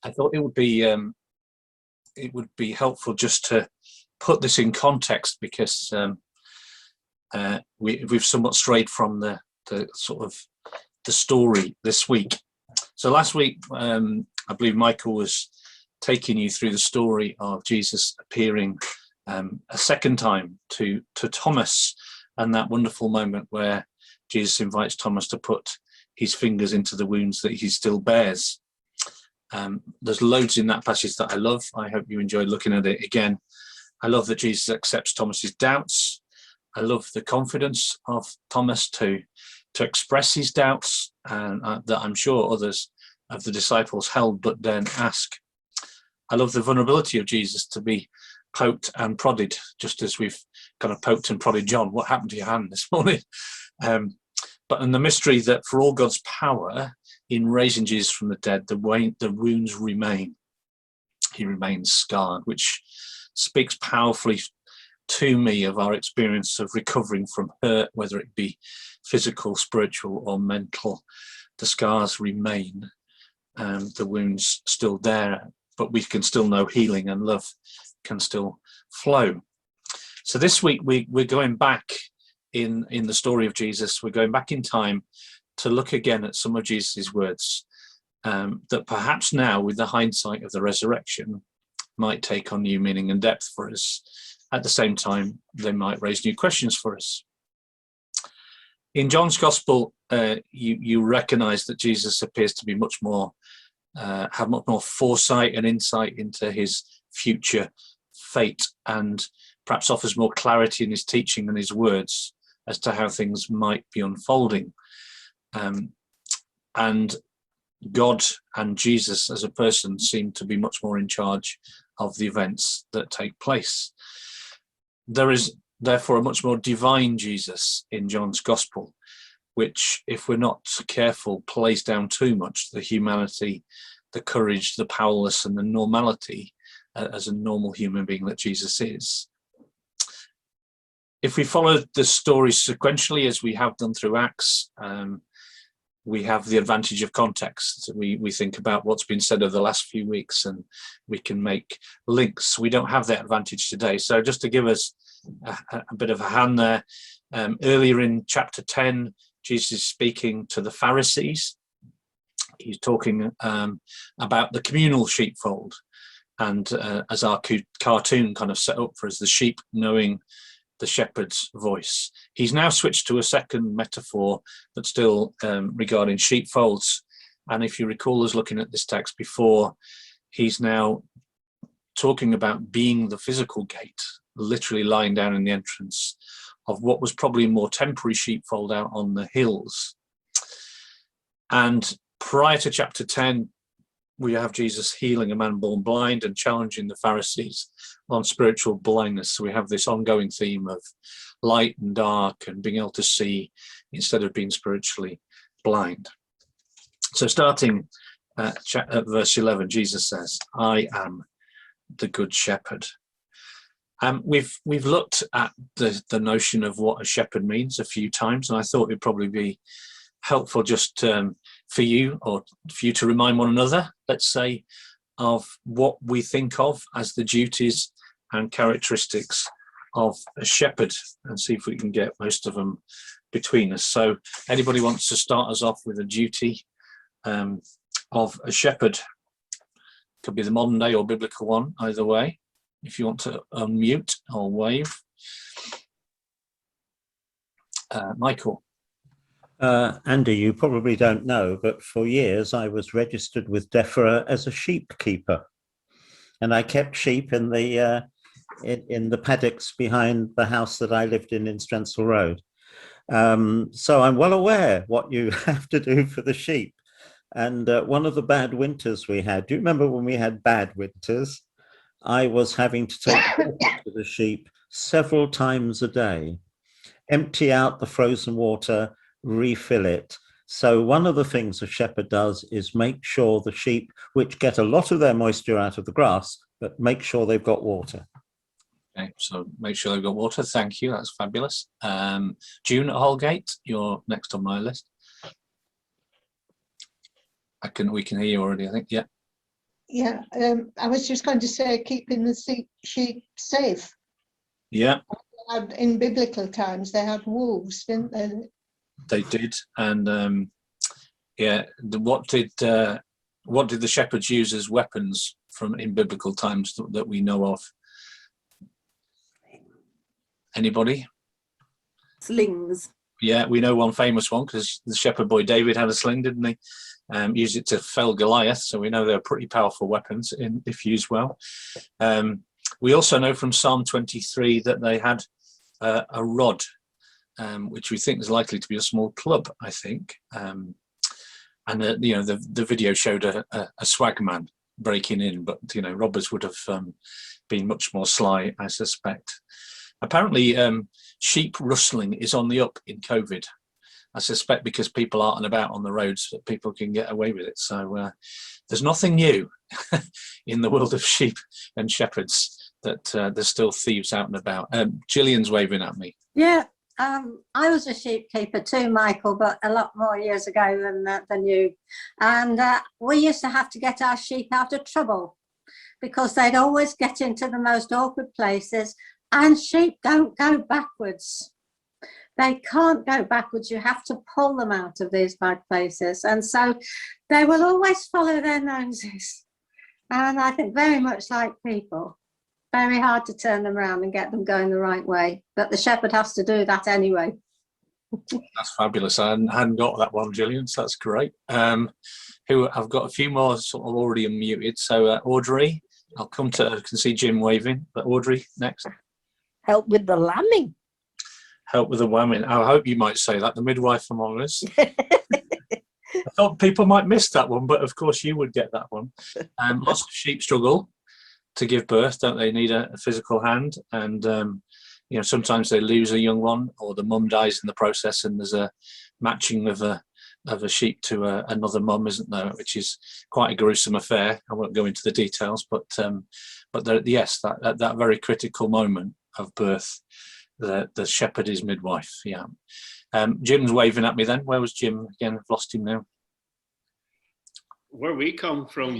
I thought it would be helpful just to put this in context, because we've somewhat strayed from the sort of the story this week. So last week, I believe Michael was taking you through the story of Jesus appearing a second time to Thomas, and that wonderful moment where Jesus invites Thomas to put his fingers into the wounds that he still bears. There's loads in that passage that I love. I hope you enjoyed looking at it again. I love that Jesus accepts Thomas's doubts. I love the confidence of Thomas to express his doubts, and that I'm sure others of the disciples held but then ask. I love the vulnerability of Jesus to be poked and prodded, just as we've kind of poked and prodded John. What happened to your hand this morning? But in the mystery that for all God's power in raising Jesus from the dead, the wounds remain. He remains scarred, which speaks powerfully to me of our experience of recovering from hurt, whether it be physical, spiritual, or mental. The scars remain, the wounds still there, but we can still know healing and love can still flow. So this week we're going back in the story of Jesus. We're going back in time to look again at some of Jesus's words that perhaps now, with the hindsight of the resurrection, might take on new meaning and depth for us. At the same time, they might raise new questions for us. In John's Gospel, you recognise that Jesus appears to be much more, have much more foresight and insight into his future fate, and perhaps offers more clarity in his teaching and his words as to how things might be unfolding. And God and Jesus as a person seem to be much more in charge of the events that take place. There is therefore a much more divine Jesus in John's Gospel, which, if we're not careful, plays down too much the humanity, the courage, the powerless, and the normality as a normal human being that Jesus is. If we follow the story sequentially, as we have done through Acts, we have the advantage of context. We think about what's been said over the last few weeks, and we can make links. We don't have that advantage today. So just to give us a bit of a hand there, earlier in chapter 10, Jesus is speaking to the Pharisees. He's talking about the communal sheepfold, and as our cartoon kind of set up for us, the sheep knowing the shepherd's voice. He's now switched to a second metaphor, but still regarding sheepfolds. And if you recall us looking at this text before, he's now talking about being the physical gate, literally lying down in the entrance of what was probably a more temporary sheepfold out on the hills. And prior to chapter 10, we have Jesus healing a man born blind and challenging the Pharisees on spiritual blindness. So we have this ongoing theme of light and dark and being able to see instead of being spiritually blind. So starting at verse 11, Jesus says, "I am the good shepherd." We've looked at the notion of what a shepherd means a few times, and I thought it'd probably be helpful just for you to remind one another, let's say, of what we think of as the duties and characteristics of a shepherd, and see if we can get most of them between us. So anybody wants to start us off with a duty of a shepherd? Could be the modern day or biblical one, either way. If you want to unmute or wave. Michael. Andy, you probably don't know, but for years I was registered with DEFRA as a sheep keeper, and I kept sheep in the paddocks behind the house that I lived in Strensel Road. So I'm well aware what you have to do for the sheep. And one of the bad winters we had, do you remember when we had bad winters? I was having to take water to the sheep several times a day, empty out the frozen water, refill it. So one of the things a shepherd does is make sure the sheep, which get a lot of their moisture out of the grass, but make sure they've got water. Okay, so make sure they've got water. Thank you, that's fabulous. June at Holgate, you're next on my list. We can hear you already, I think. Yeah. Yeah, I was just going to say keeping the sheep safe. Yeah, In biblical times, they had wolves, didn't they? they did. And yeah, what did the shepherds use as weapons in biblical times that we know of? Anybody? Slings. Yeah, we know one famous one because the shepherd boy David had a sling, didn't he? Used it to fell Goliath, so we know they're pretty powerful weapons if used well. We also know from Psalm 23 that they had a rod, which we think is likely to be a small club, I think. And the video showed a swagman breaking in, but robbers would have been much more sly, I suspect. Apparently, sheep rustling is on the up in COVID. I suspect because people aren't about on the roads, that people can get away with it. So there's nothing new in the world of sheep and shepherds, that there's still thieves out and about. Gillian's waving at me. Yeah, I was a sheep keeper too, Michael, but a lot more years ago than you. And we used to have to get our sheep out of trouble because they'd always get into the most awkward places, and sheep don't go backwards. They can't go backwards. You have to pull them out of these bad places. And so they will always follow their noses. And I think very much like people, very hard to turn them around and get them going the right way. But the shepherd has to do that anyway. That's fabulous. I hadn't got that one, Gillian, so that's great. I've got a few more sort of already unmuted. So Audrey, I'll come to, I can see Jim waving, but Audrey, next. Help with the lambing. Help with the whamming. I hope you might say that, the midwife among us. I thought people might miss that one, but of course you would get that one. Lots of sheep struggle to give birth, don't they? Need a physical hand, and sometimes they lose a young one, or the mum dies in the process, and there's a matching of a sheep to another mum, isn't there? Which is quite a gruesome affair. I won't go into the details, but yes, that very critical moment of birth, the shepherd is midwife. Yeah. Jim's waving at me then. Where was Jim again? I've lost him now. Where we come from,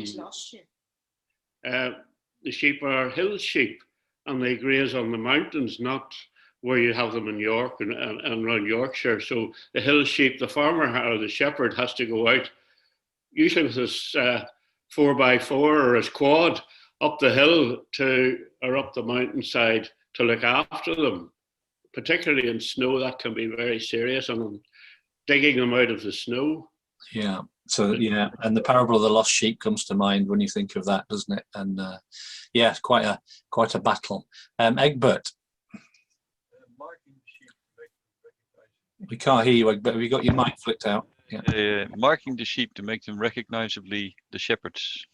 the sheep are hill sheep, and they graze on the mountains, not where you have them in York and around Yorkshire. So the hill sheep, the farmer or the shepherd has to go out, usually with his 4x4 or his quad, up the hill or up the mountainside to look after them. Particularly in snow, that can be very serious, and digging them out of the snow. Yeah. So yeah, and the parable of the lost sheep comes to mind when you think of that, doesn't it? And yeah, quite a battle. Egbert, we can't hear you, Egbert. Have you got your mic flicked out? Yeah. Marking the sheep to make them recognizably the shepherds.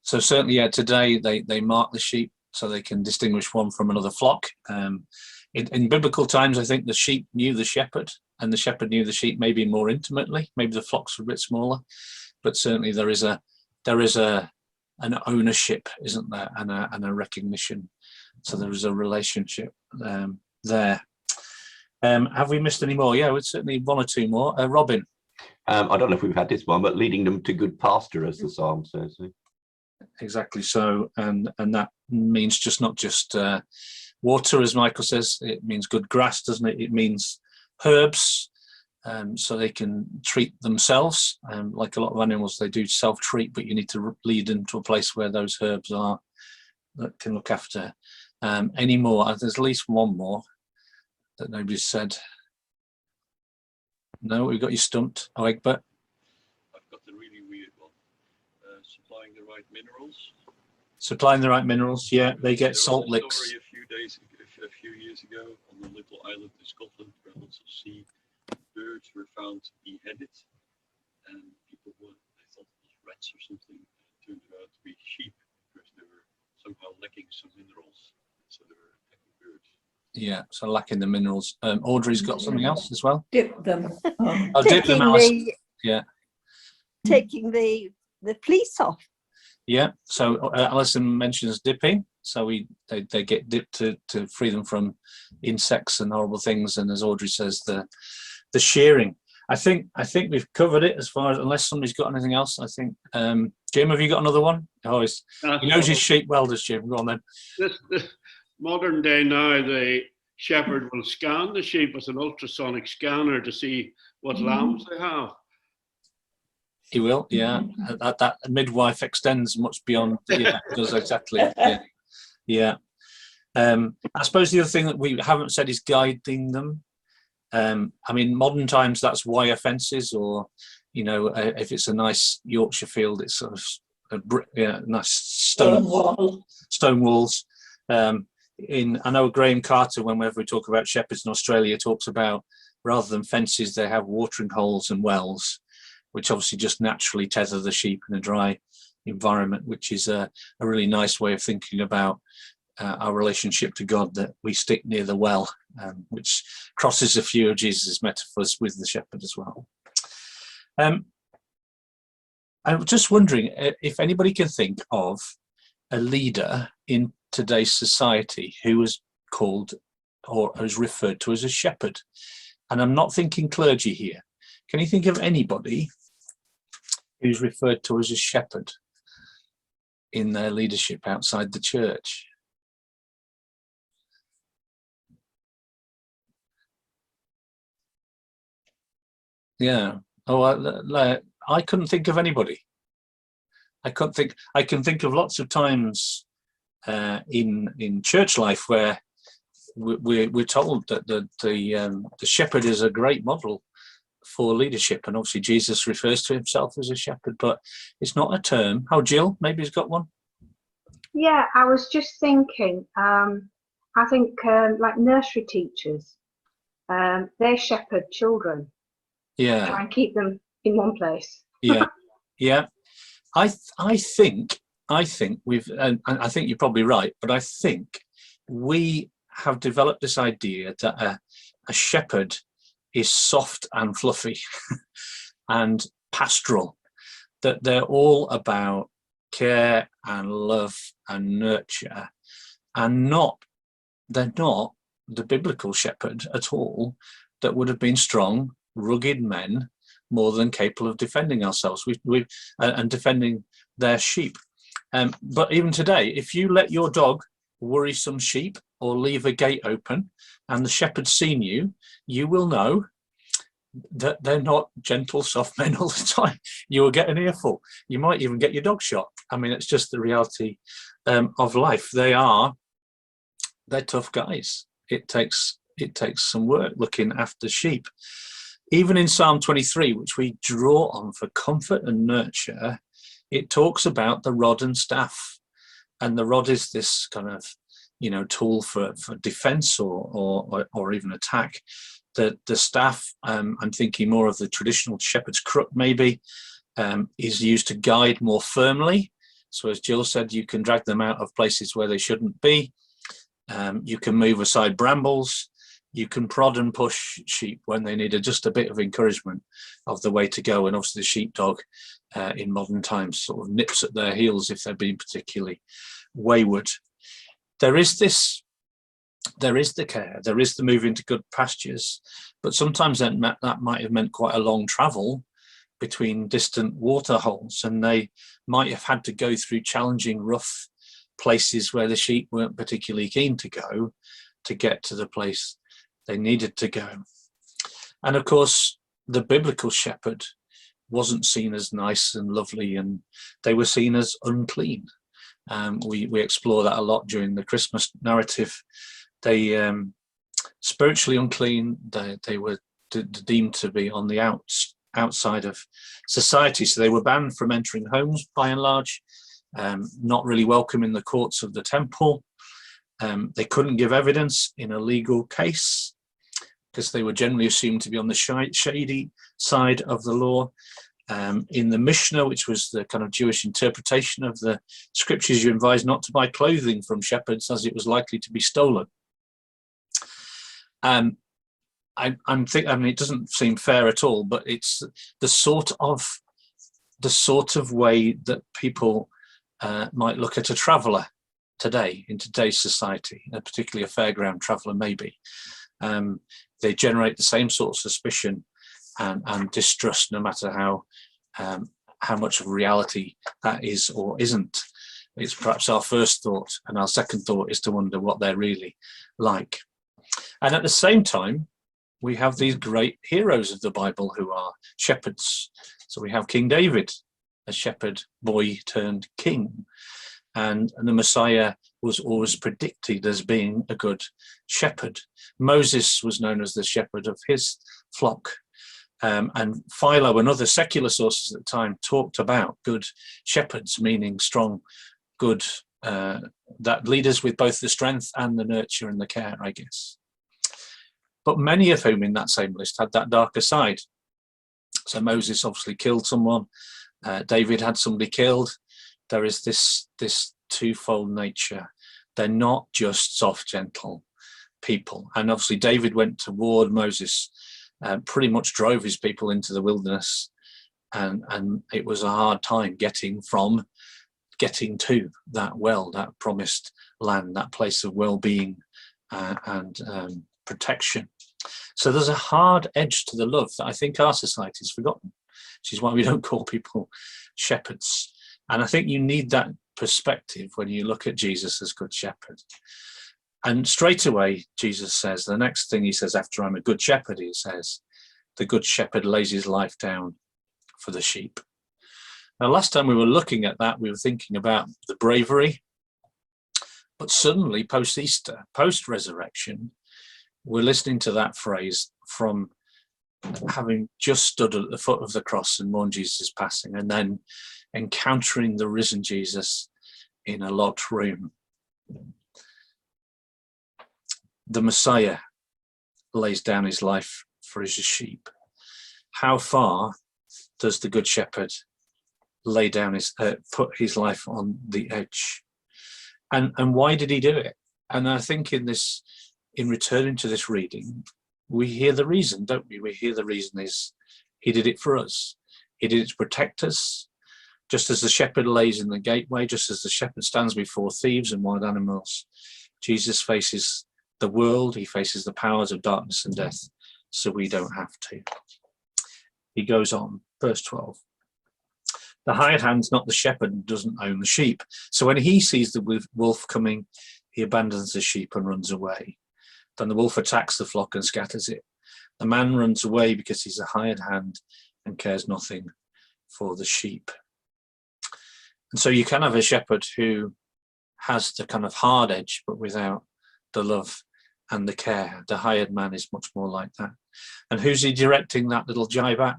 So certainly, yeah, today they mark the sheep so they can distinguish one from another flock. In biblical times, I think the sheep knew the shepherd, and the shepherd knew the sheep maybe more intimately. Maybe the flocks were a bit smaller, but certainly there is an ownership, isn't there, and a recognition. So there is a relationship there. Have we missed any more? Yeah, we'd certainly one or two more. Robin. I don't know if we've had this one, but leading them to good pasture, as the psalm says. Exactly so, and that means not just water, as Michael says. It means good grass, doesn't it? It means herbs, so they can treat themselves. Like a lot of animals, they do self-treat, but you need to lead them to a place where those herbs are that can look after. Any more? There's at least one more that nobody's said. No, we've got you stumped. Oh, Egbert. I've got the really weird one. Supplying the right minerals. Supplying the right minerals, yeah. They get salt licks. A few years ago, on a little island in Scotland, where lots of sea birds were found beheaded, and people they thought it was rats or something. It turned out to be sheep because they were somehow lacking some minerals, so they were attacking birds. Yeah, so lacking the minerals. Audrey's got something else as well. Dip them. Oh, dip them, Alice. Yeah. Taking the fleece off. Yeah, so Alison mentions dipping. So they get dipped to free them from insects and horrible things. And as Audrey says, the shearing. I think we've covered it as far as, unless somebody's got anything else. I think Jim, have you got another one? Oh, he knows his sheep well, does Jim? Go on then. This modern day now, the shepherd will scan the sheep with an ultrasonic scanner to see what lambs they have. He will, yeah. That midwife extends much beyond, yeah, does exactly. Yeah. I suppose the other thing that we haven't said is guiding them. I mean, modern times, that's wire fences, or, you know, if it's a nice Yorkshire field, it's sort of nice stone walls. I know Graham Carter, whenever we talk about shepherds in Australia, talks about, rather than fences, they have watering holes and wells, which obviously just naturally tether the sheep in a dry environment, which is a really nice way of thinking about our relationship to God, that we stick near the well, which crosses a few of Jesus' metaphors with the shepherd as well. I'm just wondering if anybody can think of a leader in today's society who was called or is referred to as a shepherd. And I'm not thinking clergy here. Can you think of anybody who's referred to as a shepherd in their leadership outside the church? Yeah. Oh, I couldn't think of anybody. I can think of lots of times in church life where we're told that the shepherd is a great model for leadership, and obviously Jesus refers to himself as a shepherd, but it's not a term. Oh, Jill, maybe he's got one. Yeah, I was just thinking, I think like nursery teachers, they shepherd children. Yeah. Try and keep them in one place. Yeah. Yeah. I think we've, and I think you're probably right, but I think we have developed this idea that a shepherd is soft and fluffy and pastoral, that they're all about care and love and nurture, and they're not the biblical shepherd at all, that would have been strong, rugged men, more than capable of defending ourselves and defending their sheep. But even today, if you let your dog worry some sheep or leave a gate open and the shepherd's seen you, you will know that they're not gentle, soft men all the time. You will get an earful. You might even get your dog shot. I mean, it's just the reality of life. They're tough guys. It takes some work looking after sheep. Even in Psalm 23, which we draw on for comfort and nurture, it talks about the rod and staff. And the rod is this kind of, you know, tool for defense or even attack. The staff, I'm thinking more of the traditional shepherd's crook maybe, is used to guide more firmly. So as Jill said, you can drag them out of places where they shouldn't be. You can move aside brambles. You can prod and push sheep when they need just a bit of encouragement of the way to go. And obviously the sheepdog in modern times sort of nips at their heels if they're being particularly wayward. There is the care, there is the move into good pastures, but sometimes that might have meant quite a long travel between distant water holes, and they might have had to go through challenging, rough places where the sheep weren't particularly keen to go to get to the place they needed to go. And of course, the biblical shepherd wasn't seen as nice and lovely, and they were seen as unclean. We explore that a lot during the Christmas narrative. They spiritually unclean. They were deemed to be on the outside of society, so they were banned from entering homes by and large. Not really welcome in the courts of the temple. They couldn't give evidence in a legal case because they were generally assumed to be on the shady side of the law. In the Mishnah, which was the kind of Jewish interpretation of the scriptures, you're advised not to buy clothing from shepherds as it was likely to be stolen. I mean, it doesn't seem fair at all, but it's the sort of way that people might look at a traveller today in today's society, particularly a fairground traveller maybe. They generate the same sort of suspicion and distrust, no matter how how much of reality that is or isn't. It's perhaps our first thought, and our second thought is to wonder what they're really like. And at the same time, we have these great heroes of the Bible who are shepherds. So we have King David, a shepherd boy turned king, and the Messiah was always predicted as being a good shepherd. Moses was known as the shepherd of his flock. And Philo and other secular sources at the time talked about good shepherds, meaning strong, good, that leaders with both the strength and the nurture and the care, I guess. But many of whom in that same list had that darker side. So Moses obviously killed someone. David had somebody killed. There is this twofold nature. They're not just soft, gentle people. And obviously David went toward Moses, pretty much drove his people into the wilderness, and it was a hard time getting to that well, that promised land, that place of well-being and protection. So there's a hard edge to the love that I think our society has forgotten, which is why we don't call people shepherds. And I think you need that perspective when you look at Jesus as Good Shepherd. And straight away, Jesus says, the next thing he says after I'm a good shepherd, he says, the good shepherd lays his life down for the sheep. Now, last time we were looking at that, we were thinking about the bravery, but suddenly post-Easter, post-resurrection, we're listening to that phrase from having just stood at the foot of the cross and mourned Jesus' passing, and then encountering the risen Jesus in a locked room. The Messiah lays down his life for his sheep. How far does the Good Shepherd lay down put his life on the edge? And why did he do it? And I think in returning to this reading, we hear the reason, don't we? We hear the reason is he did it for us. He did it to protect us. Just as the shepherd lays in the gateway, just as the shepherd stands before thieves and wild animals, Jesus faces the world, he faces the powers of darkness and death, so we don't have to. He goes on, verse 12. The hired hand's not the shepherd and doesn't own the sheep. So when he sees the wolf coming, he abandons the sheep and runs away. Then the wolf attacks the flock and scatters it. The man runs away because he's a hired hand and cares nothing for the sheep. And so you can have a shepherd who has the kind of hard edge, but without the love and the care. The hired man is much more like that. And who's he directing that little jibe at?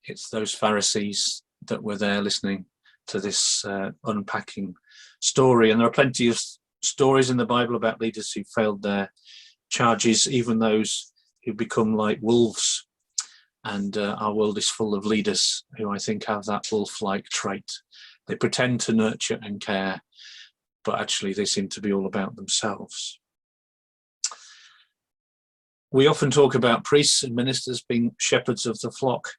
It's those Pharisees that were there listening to this unpacking story. And there are plenty of stories in the Bible about leaders who failed their charges, even those who become like wolves. And our world is full of leaders who I think have that wolf-like trait. They pretend to nurture and care, but actually they seem to be all about themselves. We often talk about priests and ministers being shepherds of the flock.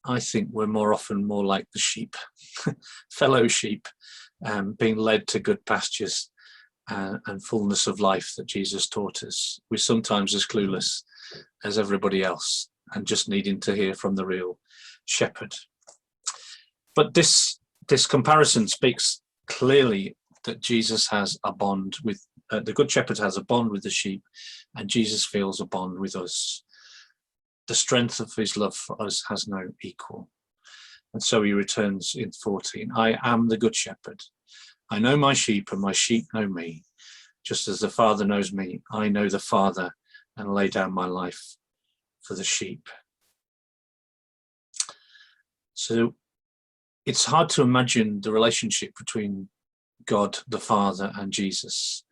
I think we're more often more like the sheep, fellow sheep, being led to good pastures and fullness of life that Jesus taught us. We're sometimes as clueless as everybody else and just needing to hear from the real shepherd. But this comparison speaks clearly that Jesus has a bond with, the good shepherd has a bond with the sheep, and Jesus feels a bond with us. The strength of his love for us has no equal. And so he returns in 14. I am the good shepherd. I know my sheep and my sheep know me. Just as the Father knows me, I know the Father and lay down my life for the sheep. So it's hard to imagine the relationship between God the Father and Jesus,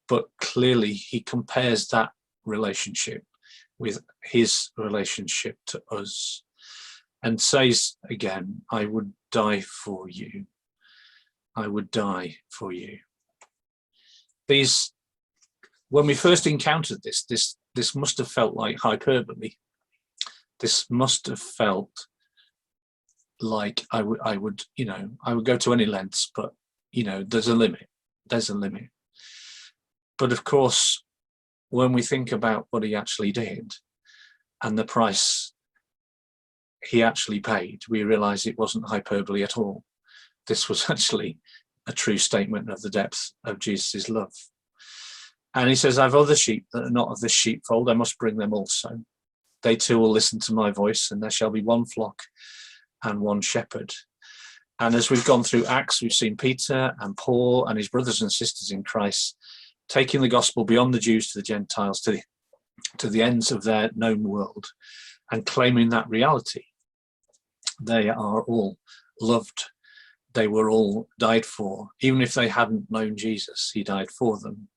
but clearly he compares that relationship with his relationship to us and says again, I would die for you. I would die for you. When we first encountered this must have felt like hyperbole. This must have felt like I would go to any lengths, but there's a limit. But of course, when we think about what he actually did and the price he actually paid, we realize it wasn't hyperbole at all. This was actually a true statement of the depth of Jesus's love. And he says, I have other sheep that are not of this sheepfold. I must bring them also. They too will listen to my voice, and there shall be one flock and one shepherd. And as we've gone through Acts, we've seen Peter and Paul and his brothers and sisters in Christ taking the gospel beyond the Jews to the Gentiles, to the ends of their known world, and claiming that reality. They are all loved. They were all died for. Even if they hadn't known Jesus, he died for them.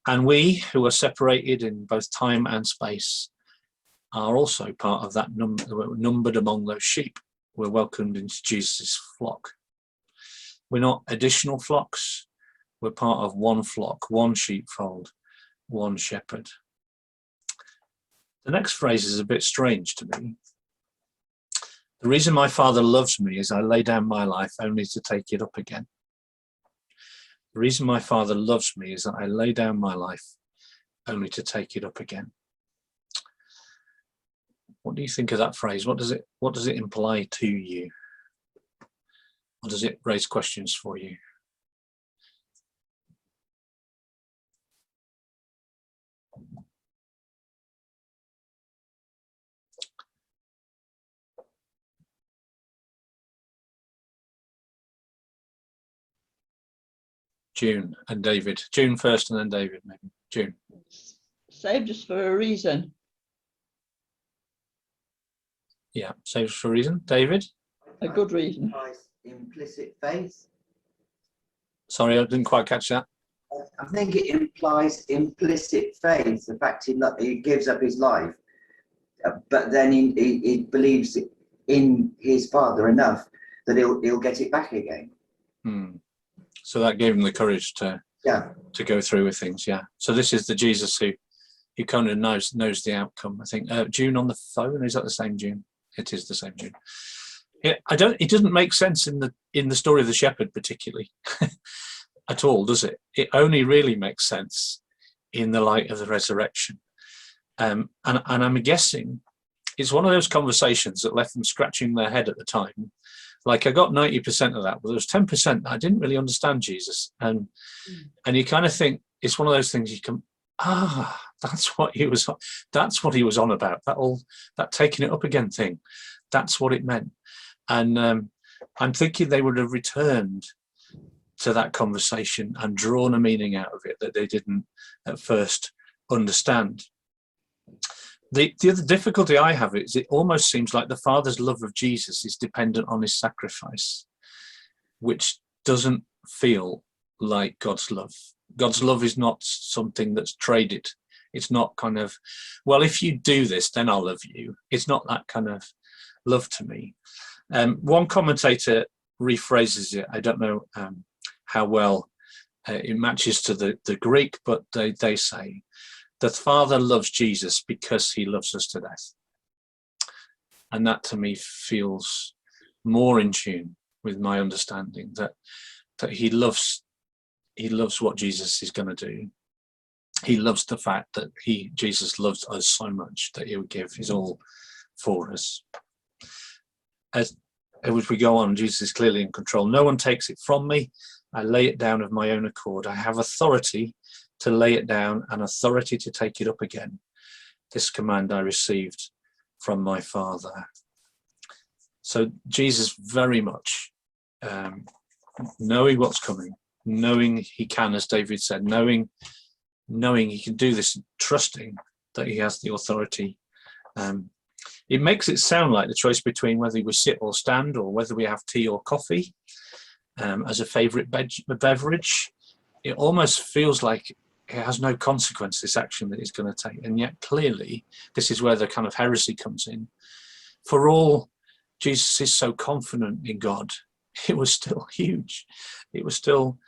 And we, who are separated in both time and space, are also part of that numbered among those sheep. We're welcomed into Jesus' flock. We're not additional flocks. We're part of one flock, one sheepfold, one shepherd. The next phrase is a bit strange to me. The reason my Father loves me is I lay down my life only to take it up again. The reason my Father loves me is that I lay down my life only to take it up again. What do you think of that phrase? What does it imply to you? Or does it raise questions for you? June and David. June first and then David, maybe. June. Saved us for a reason. Yeah, saved us for a reason. David? A good reason. Implicit faith. Sorry, I didn't quite catch that. I think it implies implicit faith, the fact he gives up his life, but then he believes in his Father enough that he'll get it back again. So that gave him the courage to go through with things. Yeah. So this is the Jesus who kind of knows the outcome. I think June on the phone, is that the same June? It is the same June. It doesn't make sense in the story of the shepherd particularly at all, does it? It only really makes sense in the light of the resurrection. And I'm guessing it's one of those conversations that left them scratching their head at the time. Like I got 90% of that, but there was 10% that I didn't really understand Jesus. And you kind of think it's one of those things you can, that's what he was on about. That taking it up again thing. That's what it meant. And I'm thinking they would have returned to that conversation and drawn a meaning out of it that they didn't at first understand. The other difficulty I have is it almost seems like the Father's love of Jesus is dependent on his sacrifice, which doesn't feel like God's love. God's love is not something that's traded. It's not kind of, well, if you do this, then I'll love you. It's not that kind of love to me. One commentator rephrases it. I don't know how well it matches to the Greek, but they say, the Father loves Jesus because he loves us to death. And that to me feels more in tune with my understanding that he loves what Jesus is going to do. He loves the fact that Jesus loves us so much that he would give his all for us. As we go on, Jesus is clearly in control. No one takes it from me. I lay it down of my own accord. I have authority to lay it down and authority to take it up again. This command I received from my Father. So Jesus very much knowing what's coming, knowing he can, as David said, knowing he can do this, trusting that he has the authority. It makes it sound like the choice between whether we sit or stand or whether we have tea or coffee as a favourite beverage. It almost feels like it has no consequence, this action that he's going to take. And yet clearly, this is where the kind of heresy comes in. For all Jesus is so confident in God, it was still huge. It was still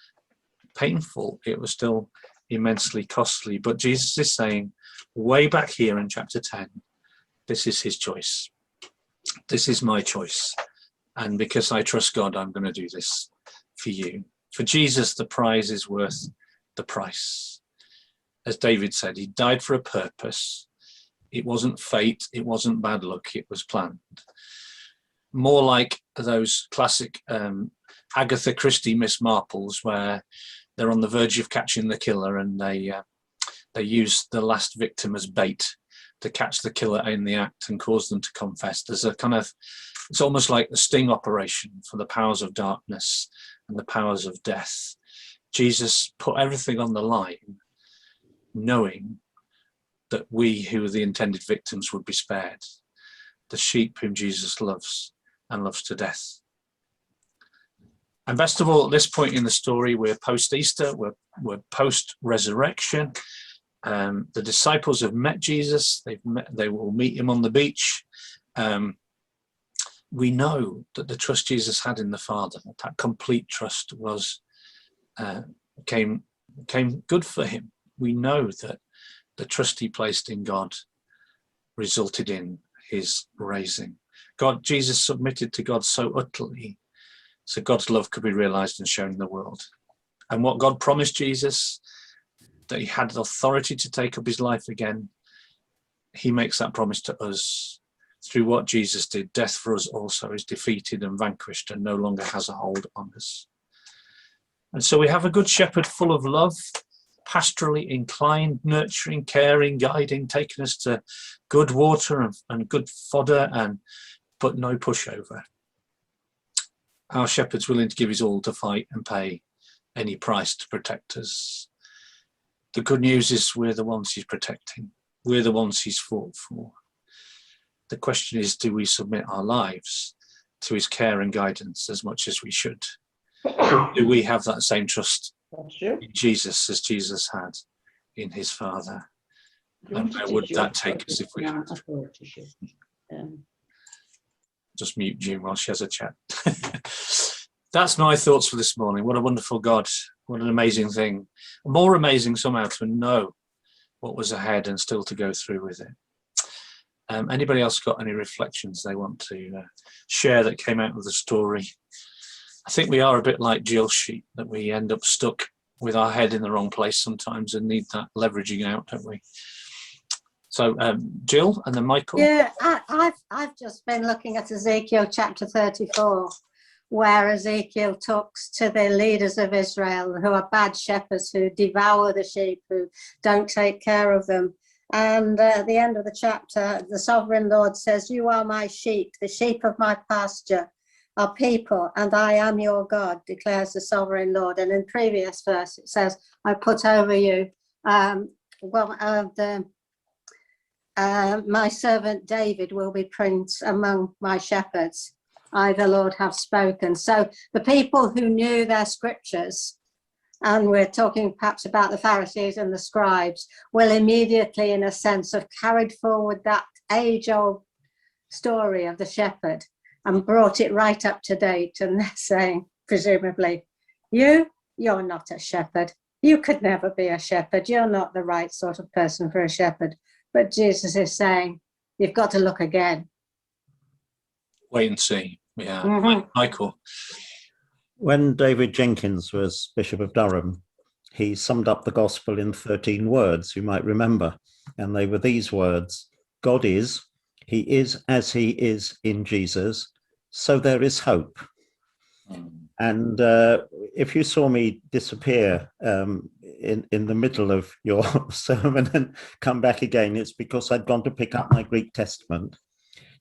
painful. It was still immensely costly. But Jesus is saying, way back here in chapter 10, this is his choice. This is my choice. And because I trust God, I'm going to do this for you. For Jesus, the prize is worth the price. As David said, he died for a purpose. It wasn't fate, it wasn't bad luck, it was planned. More like those classic Agatha Christie Miss Marples, where they're on the verge of catching the killer, and they use the last victim as bait to catch the killer in the act and cause them to confess. There's a kind of, it's almost like the sting operation for the powers of darkness and the powers of death. Jesus put everything on the line, knowing that we, who are the intended victims, would be spared. The sheep whom Jesus loves and loves to death. And best of all, at this point in the story, we're post-Easter, we're post-resurrection. The disciples have met Jesus. They will meet him on the beach. We know that the trust Jesus had in the Father, that complete trust, came good for him. We know that the trust he placed in God resulted in his raising. Jesus submitted to God so utterly, so God's love could be realized and shown in the world. And what God promised Jesus, that he had the authority to take up his life again, he makes that promise to us. Through what Jesus did, death for us also is defeated and vanquished and no longer has a hold on us. And so we have a good shepherd full of love, pastorally inclined, nurturing, caring, guiding, taking us to good water and good fodder, but no pushover. Our shepherd's willing to give his all to fight and pay any price to protect us. The good news is we're the ones he's protecting. We're the ones he's fought for. The question is, do we submit our lives to his care and guidance as much as we should? Do we have that same trust in Jesus as Jesus had in his Father? And where would that take us if we had? Just mute June while she has a chat. That's my thoughts for this morning. What a wonderful God. What an amazing thing. More amazing somehow to know what was ahead and still to go through with it. Anybody else got any reflections they want to share that came out of the story? I think we are a bit like Jill's sheep, that we end up stuck with our head in the wrong place sometimes and need that leveraging out, don't we? So Jill and then Michael. Yeah, I've just been looking at Ezekiel chapter 34, where Ezekiel talks to the leaders of Israel who are bad shepherds, who devour the sheep, who don't take care of them. And at the end of the chapter, the sovereign Lord says, "You are my sheep, the sheep of my pasture are people, and I am your God," declares the sovereign Lord. And in previous verse, it says, "I put over you my servant David will be prince among my shepherds. I, the Lord, have spoken." So the people who knew their scriptures, and we're talking perhaps about the Pharisees and the scribes, will immediately, in a sense, have carried forward that age-old story of the shepherd and brought it right up to date. And they're saying, presumably, you're not a shepherd. You could never be a shepherd. You're not the right sort of person for a shepherd. But Jesus is saying, you've got to look again. Wait and see. Yeah. Mm-hmm. Michael. When David Jenkins was Bishop of Durham, he summed up the gospel in 13 words, you might remember. And they were these words: God is, he is as he is in Jesus, so there is hope. And if you saw me disappear in the middle of your sermon and come back again, it's because I'd gone to pick up my Greek Testament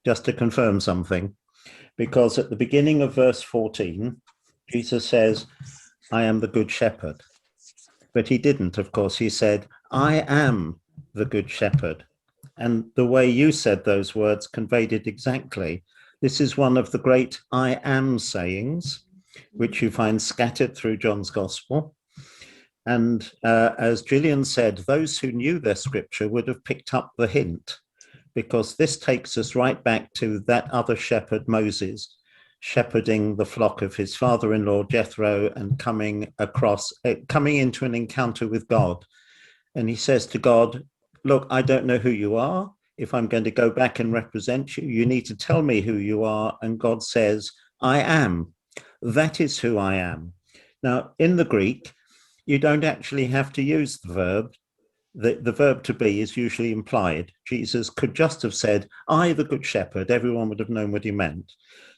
just to confirm something. Because at the beginning of verse 14, Jesus says, "I am the good shepherd." But he didn't, of course. He said, "I am the good shepherd." And the way you said those words conveyed it exactly. This is one of the great "I am" sayings, which you find scattered through John's Gospel. And as Gillian said, those who knew their scripture would have picked up the hint, because this takes us right back to that other shepherd, Moses, shepherding the flock of his father-in-law, Jethro, and coming into an encounter with God. And he says to God, "Look, I don't know who you are. If I'm going to go back and represent you, you need to tell me who you are." And God says, "I am." That is who I am. Now, in the Greek, you don't actually have to use the verb the verb to be is usually implied. Jesus could just have said, I, the good shepherd, everyone would have known what he meant.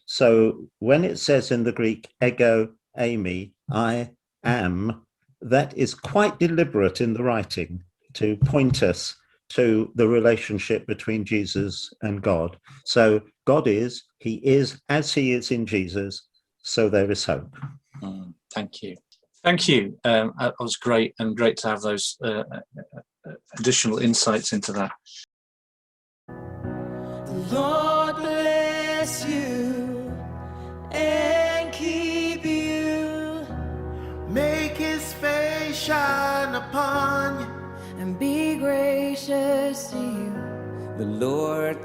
So when it says in the Greek, ego, eimi, I am, that is quite deliberate in the writing to point us to the relationship between Jesus and God. So God is, he is as he is in Jesus, so there is hope. Thank you. Thank you. That was great, and great to have those additional insights into that. The Lord bless you and keep you. Make his face shine upon you and be gracious to you. The Lord